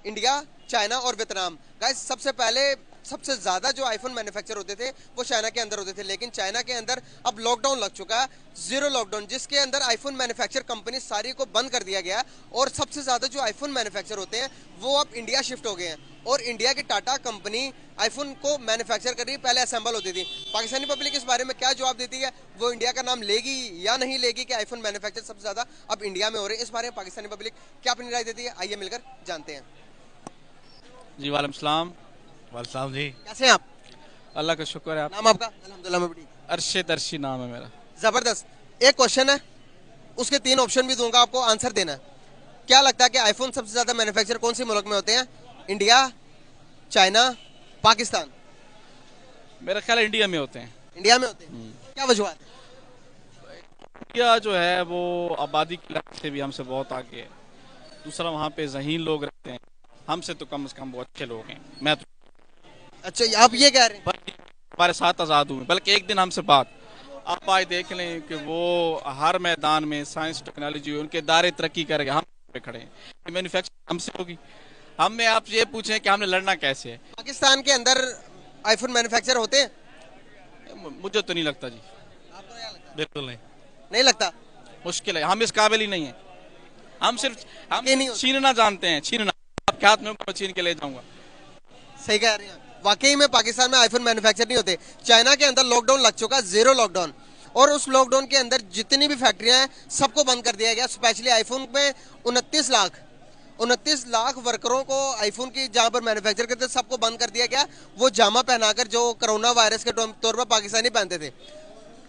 India, China और Vietnam. Guys सबसे पहले सबसे ज्यादा जो आईफोन मैन्युफैक्चर होते थे वो चाइना के अंदर होते थे, लेकिन चाइना के अंदर अब लॉकडाउन लग चुका है, जीरो लॉकडाउन, जिसके अंदर आईफोन मैन्युफैक्चर कंपनी सारी को बंद कर दिया गया और सबसे ज्यादा जो आईफोन मैन्युफैक्चर होते हैं वो अब इंडिया शिफ्ट हो गए हैं और इंडिया की टाटा कंपनी आईफोन को मैन्युफैक्चर कर रही है, पहले असेंबल होती थी। पाकिस्तानी पब्लिक इस बारे में क्या जवाब देती है, वो इंडिया का नाम लेगी या नहीं लेगी कि आईफोन मैन्युफैक्चर सबसे ज्यादा अब इंडिया में हो रहे हैं, इस बारे में पाकिस्तानी पब्लिक क्या अपनी राय देती है, आइए मिलकर जानते हैं। जी वालेकुम सलाम। वालेकुम जी। कैसे हैं आप? अल्लाह का शुक्र है। आप? नाम आपका? अल्हम्दुलिल्लाह मैं भी ठीक। अरशद अर्शी नाम है मेरा। जबरदस्त। एक क्वेश्चन है, उसके 3 ऑप्शन भी दूंगा, आपको आंसर देना है। क्या लगता है कि आईफोन सबसे ज्यादा मैन्युफैक्चर कौन सी मुल्क में होते हैं, इंडिया, चाइना, पाकिस्तान? मेरा ख्याल है इंडिया में होते हैं। इंडिया में होते हैं। क्या वजूहत है? इंडिया जो है वो आबादी की लिहाज से भी हमसे बहुत आगे है। दूसरा वहाँ पे ज़हीन लोग रहते हैं, हमसे तो कम से कम वो अच्छे लोग हैं। मैं तो अच्छा, आप ये कह रहे हैं? हमारे साथ आज़ाद हुए, बल्कि एक दिन हमसे बात आप आए देख लें कि वो हर मैदान में साइंस टेक्नोलॉजी उनके दायरे तरक्की करेंगे, हम पे खड़े हैं। मैन्युफैक्चरिंग हमसे होगी। हमें आप ये पूछें कि हमने लड़ना कैसे है। पाकिस्तान के अंदर आईफोन मैन्युफैक्चर होते हैं? मुझे तो नहीं लगता जी। आपको क्या लगता है? बिल्कुल नहीं। नहीं लगता? मुश्किल है, हम इस काबिल ही नहीं है। हम सिर्फ ये नहीं होता। छीनना जानते हैं, छीनना। आपके हाथ में मैं छीन के ले जाऊंगा। सही कह रहे हैं। वाकई में पाकिस्तान में आईफोन मैन्युफैक्चर नहीं होते। चाइना के अंदर लॉकडाउन लग चुका, जीरो लॉकडाउन, और उस लॉकडाउन के अंदर जितनी भी फैक्ट्रियां हैं सबको बंद कर दिया गया। स्पेशली आईफोन में 29 लाख वर्करों को आईफोन की जहां पर मैन्युफैक्चर करते थे सबको बंद कर दिया गया। वो जामा पहनाकर जो कोरोना वायरस के तौर पर पाकिस्तानी पहनते थे।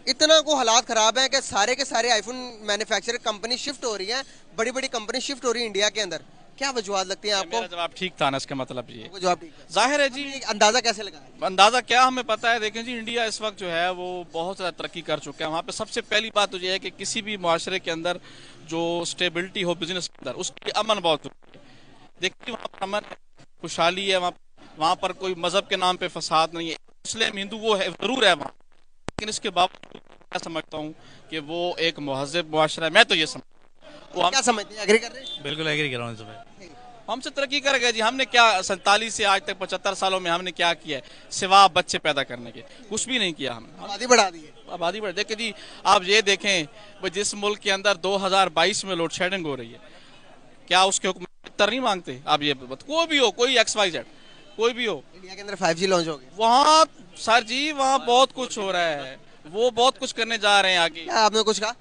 इतना को हालात खराब है कि सारे के सारे आईफोन मैन्युफैक्चर कंपनी शिफ्ट हो रही है, बड़ी बड़ी कंपनी शिफ्ट हो रही है इंडिया के अंदर। क्या वजूहत लगती है आपको? मेरा जवाब ठीक था ना, इसका मतलब ये वो जवाब ठीक है। जाहिर है जी। अंदाजा कैसे लगा? अंदाजा क्या हमें पता है, देखें जी, इंडिया इस वक्त जो है वो बहुत ज़्यादा तरक्की कर चुका है। वहाँ पे सबसे पहली बात तो ये है कि किसी भी मुआशरे के अंदर जो स्टेबिलिटी हो बिजनेस के अंदर, उसकी अमन बहुत जरूरी है। देखिए वहाँ पर अमन है, खुशहाली है, वहाँ पर कोई मजहब के नाम पे फसाद नहीं है। मुस्लिम हिंदू वो है जरूर है वहाँ, लेकिन इसके बावजूद मैं समझता हूँ कि वो एक महज़ब मुआशरा है। मैं तो ये समझ वो क्या समझते हैं, एग्री कर रहे हैं? बिल्कुल एग्री कर रहा हूँ इसमें। हमसे तरक्की कर गए जी। हमने क्या 47 से आज तक 75 सालों में हमने क्या किया है, सिवा बच्चे पैदा करने के कुछ भी नहीं किया हमने। आबादी बढ़ा दी है। आबादी बढ़ देखिए जी, आप ये देखें जिस मुल्क के अंदर 2022 में लोड शेडिंग हो रही है, क्या उसके हुक्म तर नहीं मांगते? आप ये कोई भी हो, कोई XYZ कोई भी हो, इंडिया के अंदर 5G लॉन्च हो गया वहाँ सर जी वहाँ बहुत कुछ हो रहा है, वो बहुत कुछ करने जा रहे हैं आगे। क्या आपने कुछ कहा?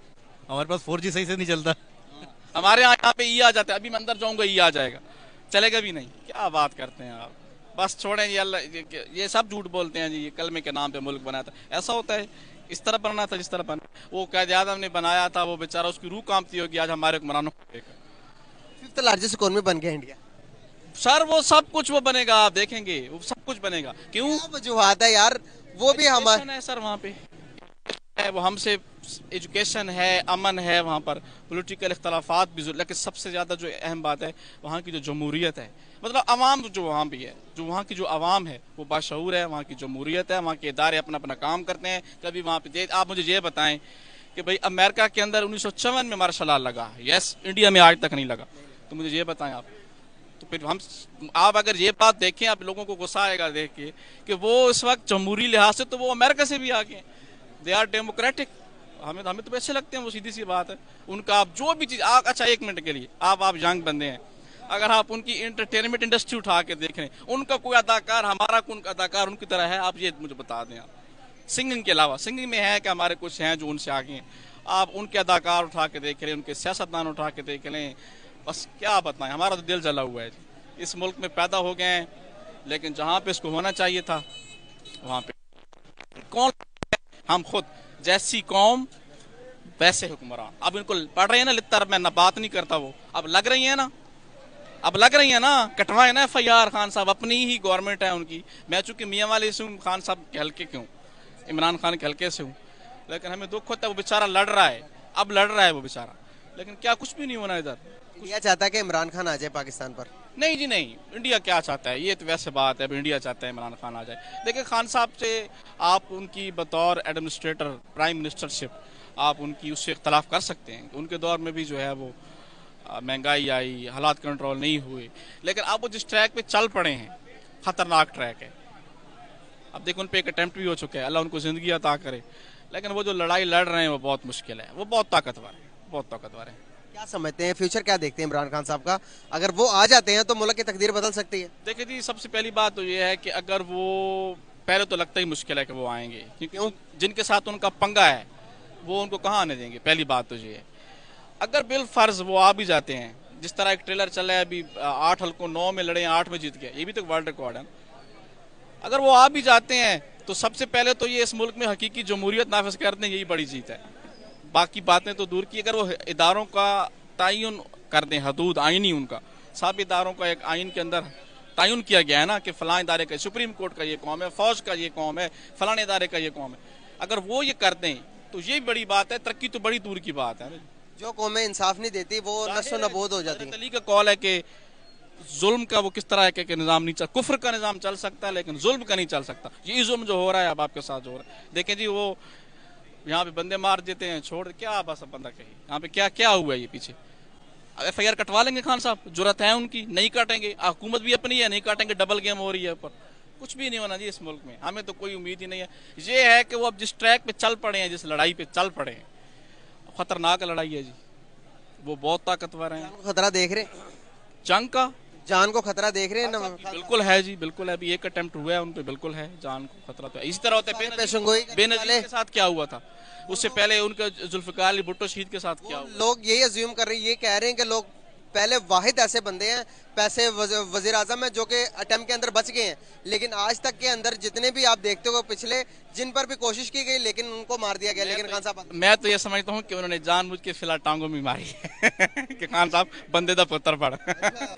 हमारे पास 4G सही से नहीं चलता। हमारे यहाँ पे ई आ जाता है, अभी मैं अंदर जाऊंगा ई आ जाएगा, चलेगा भी नहीं। क्या बात करते हैं आप, बस छोड़ें ये अल्लाह, ये सब झूठ बोलते हैं जी। ये कलमे के नाम पे मुल्क बनाया था, ऐसा होता है? इस तरह बनना था जिस तरह बना। वो कायदे आज़म ने बनाया था, वो बेचारा उसकी रूह कांपती होगी, आज हमारे हुक्मरानों को। 5th लार्जेस्ट इकोनॉमी बन गया इंडिया। सर वो सब कुछ वो बनेगा, आप देखेंगे वो सब कुछ बनेगा। क्यों? क्या वजूहत है यार, वो भी हमारे है सर, वहाँ पे है वो हमसे एजुकेशन है, अमन है, वहाँ पर पॉलिटिकल इख्तलाफात भी, लेकिन सबसे ज़्यादा जो अहम बात है वहाँ की जो जमहूरियत है, मतलब अवाम जो वहाँ भी है, जो वहाँ की जो अवाम है वो बाशऊर है, वहाँ की जमहूरियत है, वहाँ के इदारे अपना अपना काम करते हैं। कभी वहाँ पे आप मुझे ये बताएं कि भाई अमेरिका के अंदर 1954 में मार्शल लॉ लगा, यस, इंडिया में आज तक नहीं लगा, तो मुझे ये बताएं आप। तो फिर हम आप अगर ये बात देखें, आप लोगों को गुस्सा आएगा देख के कि वो इस वक्त जमहूरी लिहाज से तो वो अमेरिका से भी आगे हैं, दे आर डेमोक्रेटिक। हमें तो अच्छे लगते हैं, वो सीधी सी बात है। उनका आप जो भी चीज़ अच्छा एक मिनट के लिए आप यंग बंदे हैं, अगर आप उनकी एंटरटेनमेंट इंडस्ट्री उठा के देख रहे हैं, उनका कोई अदाकार हमारा कोई अदाकार उनकी तरह है? आप ये मुझे बता दें। आप सिंगिंग के अलावा, सिंगिंग में है कि हमारे कुछ हैं जो उनसे आगे हैं, आप उनके अदाकार उठा के देख रहे हैं, उनके सियासतदान उठा के देख लें, बस क्या बताएं, हमारा तो दिल जला हुआ है। इस मुल्क में पैदा हो गए हैं, लेकिन जहाँ पे इसको होना चाहिए था वहाँ पे कौन, हम खुद जैसी कौम वैसे हुक्मरान। अब इनको पढ़ रहे हैं ना लित्तर, मैं ना बात नहीं करता, वो अब लग रही है ना, अब लग रही है ना, कटवाए ना FIR। खान साहब अपनी ही गवर्नमेंट है उनकी। मैं चूंकि मियाँ वाले से हूँ, खान साहब के हल्के के हूँ, इमरान खान के हल्के से हूँ, लेकिन हमें दुख होता है, वो बेचारा लड़ रहा है, अब लड़ रहा है वो बेचारा, लेकिन क्या कुछ भी नहीं होना इधर। इंडिया चाहता है कि इमरान खान आ जाए पाकिस्तान पर? नहीं जी नहीं, इंडिया क्या चाहता है, ये तो वैसे बात है, इंडिया चाहता है इमरान खान आ जाए। देखिए खान साहब से आप उनकी बतौर एडमिनिस्ट्रेटर प्राइम मिनिस्टरशिप आप उनकी उससे इख्तलाफ कर सकते हैं, उनके दौर में भी जो है वो महंगाई आई, हालात कंट्रोल नहीं हुए, लेकिन अब वो जिस ट्रैक पे चल पड़े हैं, खतरनाक ट्रैक है। अब देखो उन पे एक अटेम्प्ट भी हो चुका है, अल्लाह उनको जिंदगी अता करे, लेकिन वो जो लड़ाई लड़ रहे हैं वो बहुत मुश्किल है, वो बहुत ताकतवर है, बहुत ताकतवर है। क्या समझते हैं फ्यूचर, क्या देखते हैं इमरान खान साहब का? अगर वो आ जाते हैं तो मुल्क की तकदीर बदल सकती है? देखिए जी, सबसे पहली बात तो ये है कि अगर वो, पहले तो लगता ही मुश्किल है कि वो आएंगे, क्योंकि जिनके साथ उनका पंगा है वो उनको कहाँ आने देंगे। पहली बात तो ये है। अगर बिल फर्ज वो आ भी जाते हैं, जिस तरह एक ट्रेलर चला है अभी, 8 हल्कों 9 में लड़े, 8 में जीत गए, ये भी तो वर्ल्ड रिकॉर्ड है। अगर वो आ भी जाते हैं तो सबसे पहले तो ये इस मुल्क में हकीकी जमहूरियत नाफिज कर दें, यही बड़ी जीत है। बाकी बातें तो दूर की, अगर वो इदारों का तयन कर दें, हदूद आइनी उनका, सब इदारों का एक आइन के अंदर तयन किया गया है ना कि फलां इदारे का, सुप्रीम कोर्ट का ये कौम है, फौज का ये कौम है, फलां इदारे का ये कौम है, अगर वो ये कर दें तो ये बड़ी बात है। तरक्की तो बड़ी दूर की बात है। जो कौमें इंसाफ नहीं देती वो नस्ो नबूद हो जाती है। अली का कॉल है कि जुल्म का वो किस तरह के निज़ाम नहीं चल, कुफ्र का निज़ाम चल सकता है लेकिन जुल्म का नहीं चल सकता। ये जुल्म जो हो रहा है अब आपके साथ जो हो रहा है, देखें जी, वो यहाँ पे बंदे मार देते हैं, छोड़ क्या बस बंदा कही, यहाँ पे क्या क्या हुआ है ये पीछे। FIR कटवा लेंगे खान साहब, जरूरत है उनकी, नहीं काटेंगे, हुकूमत भी अपनी है, नहीं काटेंगे, डबल गेम हो रही है ऊपर। कुछ भी नहीं होना जी इस मुल्क में, हमें तो कोई उम्मीद ही नहीं है। ये है कि वो अब जिस ट्रैक पे चल पड़े हैं, जिस लड़ाई पे चल पड़े हैं, खतरनाक लड़ाई है जी, वो बहुत ताकतवर है। खतरा देख रहे हैं, जंग का जान को खतरा देख रहे हैं ना? बिल्कुल है जी, बिल्कुल है। अभी एक अटेम्प्ट हुआ है उन पे, बिल्कुल है, जान को खतरा तो है। इसी तरह होता है बेनजीर के साथ क्या हुआ था, उससे पहले उनका जुल्फिकार अली भुट्टो शहीद के साथ क्या हुआ। लोग यही अज्यूम कर रहे हैं, ये कह रहे हैं कि लोग पहले वाहिद ऐसे बंदे हैं, पैसे वजीर आजम है जो कि अटेम्प्ट के अंदर बच गए हैं, लेकिन आज तक के अंदर जितने भी आप देखते हो पिछले, जिन पर भी कोशिश की गई लेकिन उनको मार दिया गया। लेकिन खान साहब, मैं तो ये समझता हूँ कि उन्होंने जानबूझ के फिलहाल टांगों में मारी है कि खान साहब बंदे दा पुत्र पड़।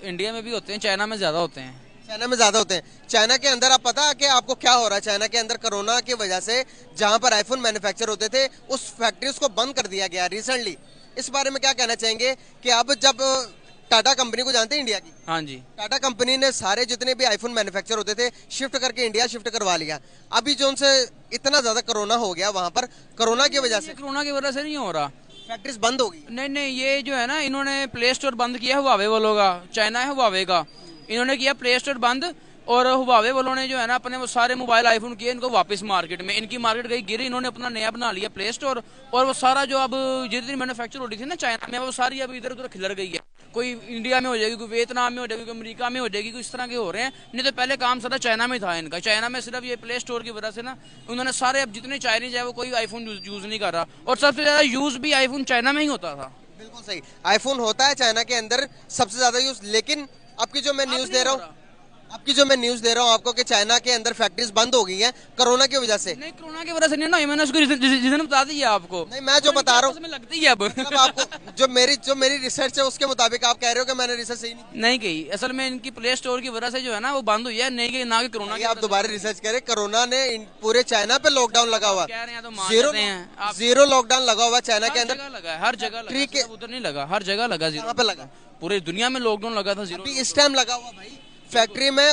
इंडिया में भी होते हैं, चाइना में ज्यादा होते हैं। चाइना में ज्यादा होते हैं। चाइना के अंदर आप पता है कि आपको क्या हो रहा है? चाइना के अंदर कोरोना की वजह से जहां पर आईफोन मैन्युफैक्चर होते थे उस फैक्ट्रीज को बंद कर दिया गया रिसेंटली। इस बारे में क्या कहना चाहेंगे कि अब जब टाटा कंपनी को जानते हैं इंडिया की? हाँ जी। टाटा कंपनी ने सारे जितने भी आईफोन मैन्युफैक्चर होते थे शिफ्ट करके इंडिया शिफ्ट करवा लिया। अभी जो उनसे इतना ज्यादा कोरोना हो गया वहां पर, कोरोना की वजह से, कोरोना की वजह से नहीं हो रहा, फैक्ट्रीज बंद हो गई। नहीं नहीं, ये जो है ना, इन्होंने प्ले स्टोर बंद किया हुआवे वालों का, चाइना है हुआवे का, इन्होंने किया प्ले स्टोर बंद, और हुआवे वालों ने जो है ना अपने वो सारे मोबाइल आईफोन किए इनको वापस मार्केट में, इनकी मार्केट गई गिरी, इन्होंने अपना नया बना लिया प्ले स्टोर, और वो सारा जो अब जितनी मैन्युफैक्चर हो रही थी ना चाइना में, वो सारी अब इधर उधर खिलर गई है। कोई इंडिया में हो जाएगी, कोई वियतनाम में हो जाएगी, कोई अमेरिका में हो जाएगी, कोई इस तरह के हो रहे हैं। नहीं तो पहले काम सारा चाइना में था इनका। चाइना में सिर्फ ये प्ले स्टोर की वजह से ना उन्होंने सारे, अब जितने चाइनीज है वो कोई आईफोन यूज नहीं कर रहा, और सबसे ज्यादा यूज भी आईफोन चाइना में ही होता था। बिल्कुल सही, आईफोन होता है चाइना के अंदर सबसे ज्यादा यूज। लेकिन आपकी जो मैं न्यूज दे रहा हूँ, आपको कि चाइना के अंदर फैक्ट्रीज बंद हो गई हैं कोरोना की वजह से। नहीं, कोरोना की वजह से नहीं ना, मैंने उसको रीजन बता दिया आपको। नहीं, मैं जो बता रहा हूँ लगती है अब आपको, जो मेरी रिसर्च है उसके मुताबिक आप कह रहे हो कि मैंने रिसर्च सही नहीं की। असल में इनकी प्ले स्टोर की वजह से जो है ना वो बंद हुई है, नहीं कि ना कि कोरोना। आप दोबारा रिसर्च करें। कोरोना ने पूरे चाइना पे लॉकडाउन लगा हुआ, जीरो लॉकडाउन लगा हुआ चाइना के अंदर, लगा हर जगह, उधर नहीं लगा, हर जगह लगा, जीरो पे लगा, पूरी दुनिया में लॉकडाउन लगा था। अभी इस टाइम लगा हुआ भाई। फैक्ट्री में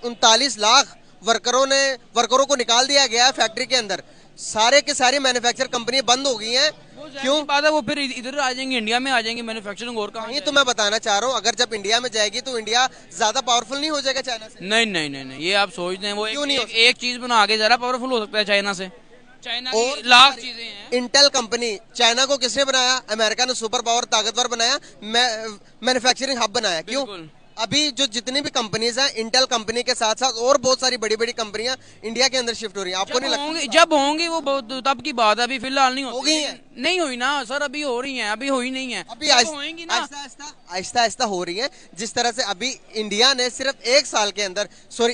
39 लाख वर्करों को निकाल दिया गया है फैक्ट्री के अंदर। सारे के सारी मैन्युफैक्चर कंपनी बंद हो गई हैं। क्यों बात है, वो फिर इधर आ जाएंगे, इंडिया में आ जाएंगे मैन्युफैक्चरिंग, और कहाँ? ये तो मैं बताना चाह रहा हूँ, अगर जब इंडिया में जाएगी तो इंडिया ज्यादा पावरफुल नहीं हो जाएगा चाइना से? नहीं नहीं नहीं, ये आप सोचते हैं वो एक चीज बना के ज्यादा पावरफुल हो सकता है चाइना से। चाइना की लाख चीजें हैं। इंटेल कंपनी, चाइना को किसने बनाया? अमेरिका ने सुपर पावर ताकतवर बनाया, मैन्युफैक्चरिंग हब बनाया। क्यों? अभी जो जितनी भी कंपनीज हैं, इंटेल कंपनी के साथ साथ और बहुत सारी बड़ी बड़ी कंपनियां इंडिया के अंदर शिफ्ट हो रही हैं। आपको नहीं लगता? जब होंगी वो तब की बात है, अभी फिलहाल नहीं हो गई है। नहीं हुई ना सर, अभी हो रही हैं, अभी हुई नहीं है, अभी आहिस्ता आहिस्ता हो रही है। जिस तरह से अभी इंडिया ने सिर्फ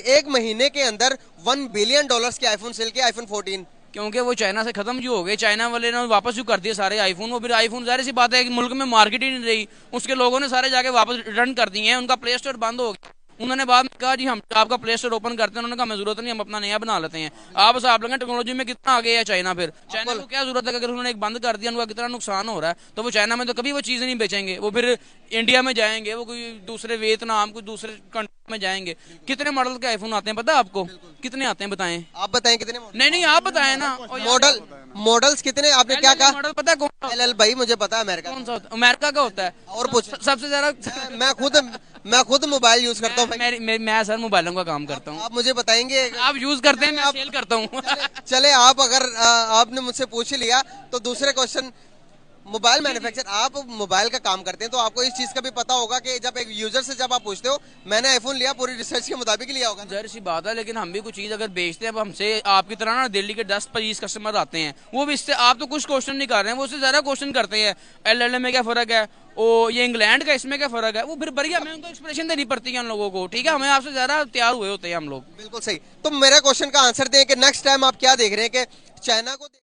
एक महीने के अंदर $1 बिलियन के आईफोन सेल किया, आईफोन 14, क्योंकि वो चाइना से खत्म जो हो गए, चाइना वाले ने वापस जो कर दिए सारे आईफोन। वो फिर आईफोन, जाहिर सी बात है कि मुल्क में मार्केट ही नहीं रही, उसके लोगों ने सारे जाके वापस रिटर्न कर दिए हैं, उनका प्ले स्टोर बंद हो गया, उन्होंने बाद में कहा जी हम आपका प्ले स्टोर ओपन करते हैं, उन्होंने कहा हमें जरूरत नहीं, हम अपना नया बना लेते हैं। आप बस आप लगे टेक्नोलॉजी में कितना आगे है चाइना, फिर चाइना को क्या जरूरत है, अगर उन्होंने एक बंद कर दिया, उनका कितना नुकसान हो रहा है, तो वो चाइना में तो कभी वो चीज़ नहीं बेचेंगे, वो फिर इंडिया में जाएंगे, वो कोई दूसरे वियतनाम कोई दूसरे कंट्री में जाएंगे। कितने मॉडल के आईफोन आते हैं पता है आपको, कितने आते हैं बताएं? आप बताएं कितने नहीं आप बताएं ना। मॉडल्स कितने, आपने क्या कहा? मॉडल पता है कौन सा? एल भाई मुझे पता है अमेरिका कौन सा होता है? अमेरिका का होता है। और पूछ सबसे ज्यादा मैं खुद मोबाइल यूज करता हूँ। मैं सर मोबाइलों का काम करता हूँ। आप मुझे बताएंगे? आप यूज करते हैं, मैं सेल करता हूँ। चले आप अगर आपने मुझसे पूछ ही लिया तो दूसरे क्वेश्चन, मोबाइल मैन्युफैक्चर, आप मोबाइल का काम करते हैं तो आपको इस चीज का भी पता होगा कि जब एक यूजर से जब आप पूछते हो मैंने आईफोन लिया, पूरी रिसर्च के मुताबिक लिया होगा। जाहिर सी बात है, लेकिन हम भी कुछ चीज अगर बेचते हैं, अब हमसे आपकी तरह ना दिल्ली के 10-20 कस्टमर आते हैं, वो भी इससे आप तो कुछ क्वेश्चन नहीं कर रहे हैं, वो उससे ज्यादा क्वेश्चन करते हैं, एल में क्या फर्क है, ओ ये इंग्लैंड का इसमें क्या फर्क है, वो फिर बढ़िया हमें उनको एक्सप्रेशन देनी पड़ती है उन लोगों को। ठीक है, हमें आपसे ज्यादा तैयार हुए होते हैं हम लोग। बिल्कुल सही। तो मेरे क्वेश्चन का आंसर दें कि नेक्स्ट टाइम आप क्या देख रहे हैं कि चाइना को